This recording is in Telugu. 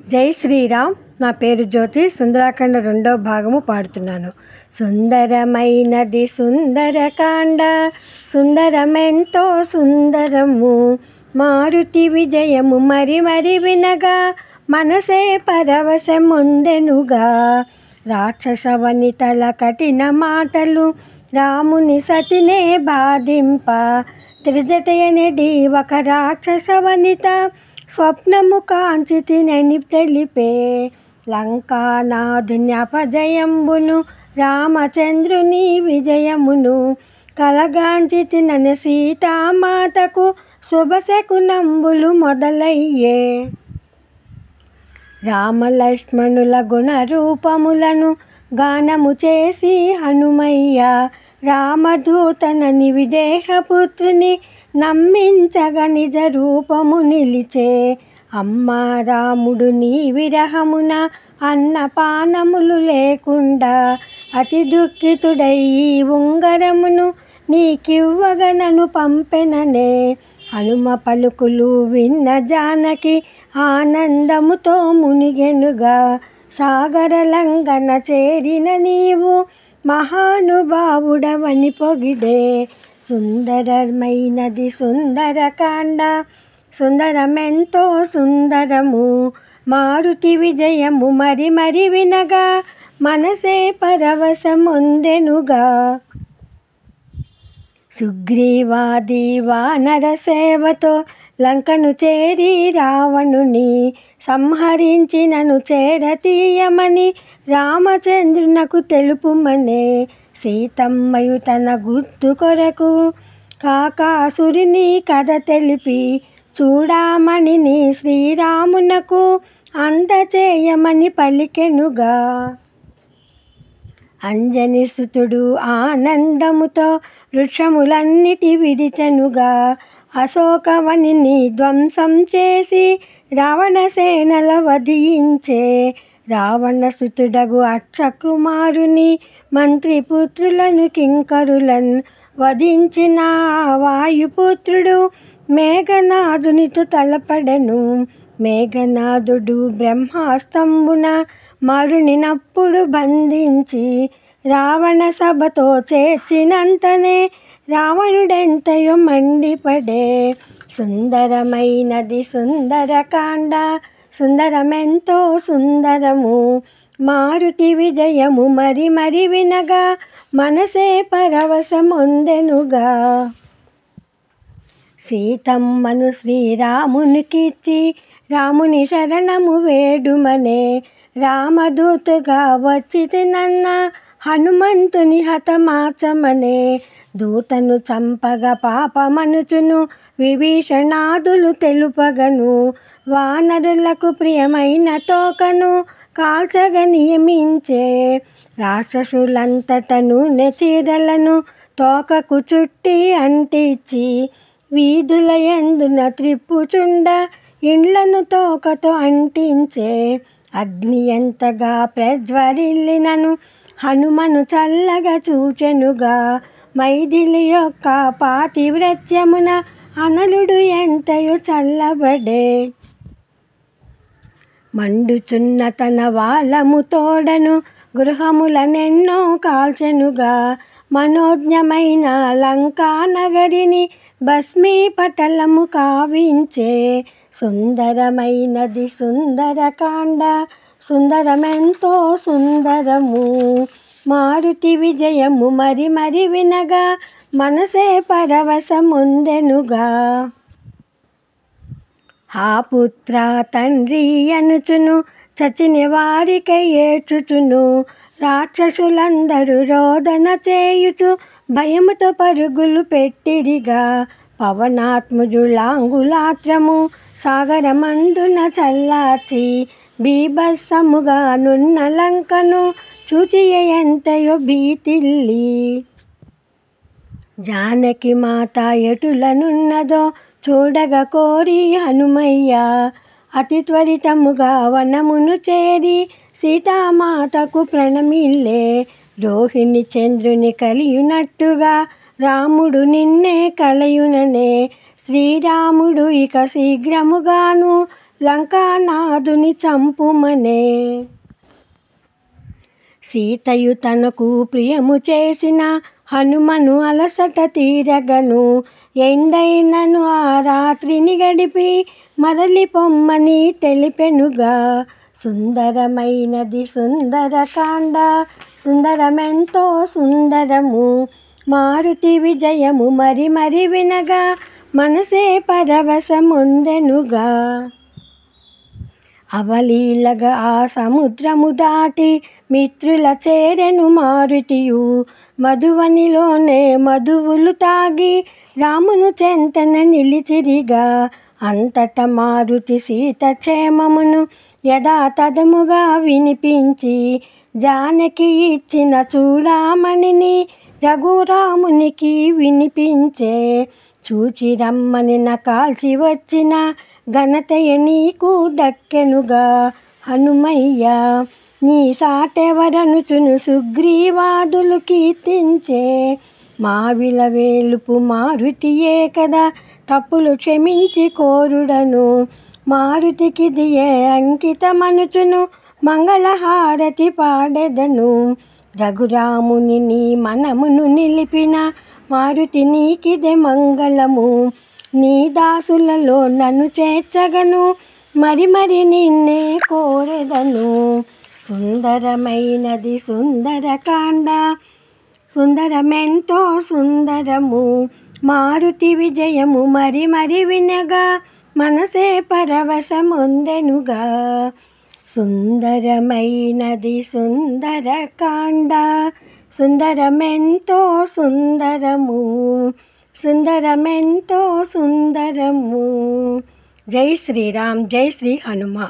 జై శ్రీరామ్. నా పేరు జ్యోతి. సుందరాకాండ 2వ భాగము పాడుతున్నాను. సుందరమైనది సుందరకాండ, సుందరమెంతో సుందరము. మారుతి విజయము మరి మరి వినగా, మనసే పరవశముందెనుగా. రాక్షస వనితల కఠిన మాటలు రాముని సతినే బాధింప, త్రిజటయనిడి ఒక రాక్షస వనిత స్వప్నము కాంచితినని తెలిపే. లంకానాథుని అపజయంబును, రామచంద్రుని విజయమును కలగాంచితినని సీతామాతకు శుభశకునంబులు మొదలయ్యే. రామలక్ష్మణుల గుణరూపములను గానము చేసి హనుమయ్య, రామదూతనని విదేహపుత్రుని నమ్మించగా నిజ రూపము నిలిచే. అమ్మా రాముడు నీ విరహమున అన్నపానములు లేకుండా అతి దుఃఖితుడై ఈ ఉంగరమును నీకివ్వగా నన్ను పంపెననే. హనుమ పలుకులు విన్న జానకి ఆనందముతో మునిగెనుగా. సాగర లంఘన చేరిన నీవు మహానుభావుడవని పొగిడే. సుందరమైనది సుందరకాండ, సుందరమెంతో సుందరము. మారుతి విజయము మరి మరి వినగా, మనసే పరవశముందెనుగా. సుగ్రీవాది వానర సేవతో లంకను చేరి రావణుని సంహరించినను చేరతీయమని రామచంద్రునకు తెలుపుమనే. సీతమ్మయు తన గుర్తు కొరకు కాకాసురుని కథ తెలిపి, చూడామణిని శ్రీరామునకు అందచేయమని పలికెనుగా. అంజని సుతుడు ఆనందముతో వృక్షములన్నిటి విడిచెనుగా. అశోకవనిని ధ్వంసం చేసి రావణసేనల వధించే. రావణసుతుడగు అక్షకుమారుని మంత్రిపుత్రులను కింకరులన్ వధించిన వాయుపుత్రుడు మేఘనాథునితో తలపడెను. మేఘనాథుడు బ్రహ్మాస్తంబున మరునినప్పుడు బంధించి రావణ సభతో చేర్చినంతనే రావణుడెంతయో మండిపడే. సుందరమైనది సుందరకాండ, సుందరమెంతో సుందరము. మారుతి విజయము మరి మరి వినగా, మనసే పరవశముందెనుగా. సీతమ్మను శ్రీరామునికిచ్చి రాముని శరణము వేడుమనే. రామదూతగా వచ్చితినన్న హనుమంతుని హతమార్చమనే. దూతను చంపగా పాపమనుచును విభీషణాదులు తెలుపగను. వానరులకు ప్రియమైన తోకను కాల్చగ నియమించే. రాక్షసులంతటను నెచీరలను తోకకు చుట్టి అంటించి, వీధుల యందున త్రిప్పుచుండ ఇండ్లను తోకతో అంటించే. అగ్ని ఎంతగా ప్రజ్వరిల్లినను హనుమను చల్లగా చూచెనుగా. మైథిలి యొక్క పాతివ్రత్యమున అనలుడు ఎంతయో చల్లబడే. మండుచున్న తన వాలము తోడను గృహములనెన్నో కాల్చెనుగా. మనోజ్ఞమైన లంకా నగరిని భస్మీపటలము కావించే. సుందరమైనది సుందరకాండ, సుందరమెంతో సుందరము. మారుతి విజయము మరి మరి వినగా, మనసే పరవశముందెనుగా. హా పుత్ర తండ్రి అనుచును చచిన వారికై ఏడ్చుచును. రాక్షసులందరూ రోదన చేయుచు భయముతో పరుగులు పెట్టిరిగా. పవనాత్ముజులాంగులాత్రము సాగరమందున చల్లార్చి, బీభత్సముగా నున్న లంకను చూచియ ఎంతయో భీతిల్లి. జానకి మాత ఎటులనున్నదో చూడగ కోరి హనుమయ్య, అతి త్వరితముగా వనమును చేరి సీతామాతకు ప్రణమిల్లే. రోహిణి చంద్రుని కలియునట్టుగా రాముడు నిన్నే కలయుననే. శ్రీరాముడు ఇక శీఘ్రముగాను లంకానాథుని చంపుమనే. సీతయు తనకు ప్రియము చేసిన హనుమను అలసట తీరగను. ఎందైనను ఆ రాత్రిని గడిపి మరలి పొమ్మని తెలిపెనుగా. సుందరమైనది సుందరకాండ, సుందరమెంతో సుందరము. మారుతి విజయము మరి మరి వినగా మనసే పరవశమొందెనుగా. అవలీలగా ఆ సముద్రము దాటి మిత్రుల చేరెను మారుతియు. మధువనిలోనే మధువులు తాగి రామును చెంతన నిలిచిరిగా. అంతట మారుతి సీత క్షేమమును యథాతథముగా వినిపించి జానకి ఇచ్చిన చూడామణిని రఘురామునికి వినిపించే. చూచి రమ్మని కాల్చి వచ్చిన ఘనతయ నీకు దక్కెనుగా హనుమయ్య. నీ సాటెవరనుచును సుగ్రీవాదులు కీర్తించే. మావిల వేలుపు మారుతియే కదా తప్పులు క్షమించి కోరుడను. మారుతికి దియే అంకితమనుచును మంగళహారతి పాడెదను. రఘురాముని నీ మనమును నిలిపిన మారుతి నీకిదే మంగళము. నీ దాసులలో నన్ను చేర్చగను మరి మరి నిన్నే కోరెదను. సుందరమైనది సుందరకాండ, సుందరమెంతో సుందరము. మారుతి విజయము మరి మరి వినగా మనసే పరవశమొందెనుగా. సుందరమైనది సుందరకాండ, సుందరమెంతో సుందరము. సుందరమెంతో సుందరము. జై శ్రీరామ్, జై శ్రీ హనుమ.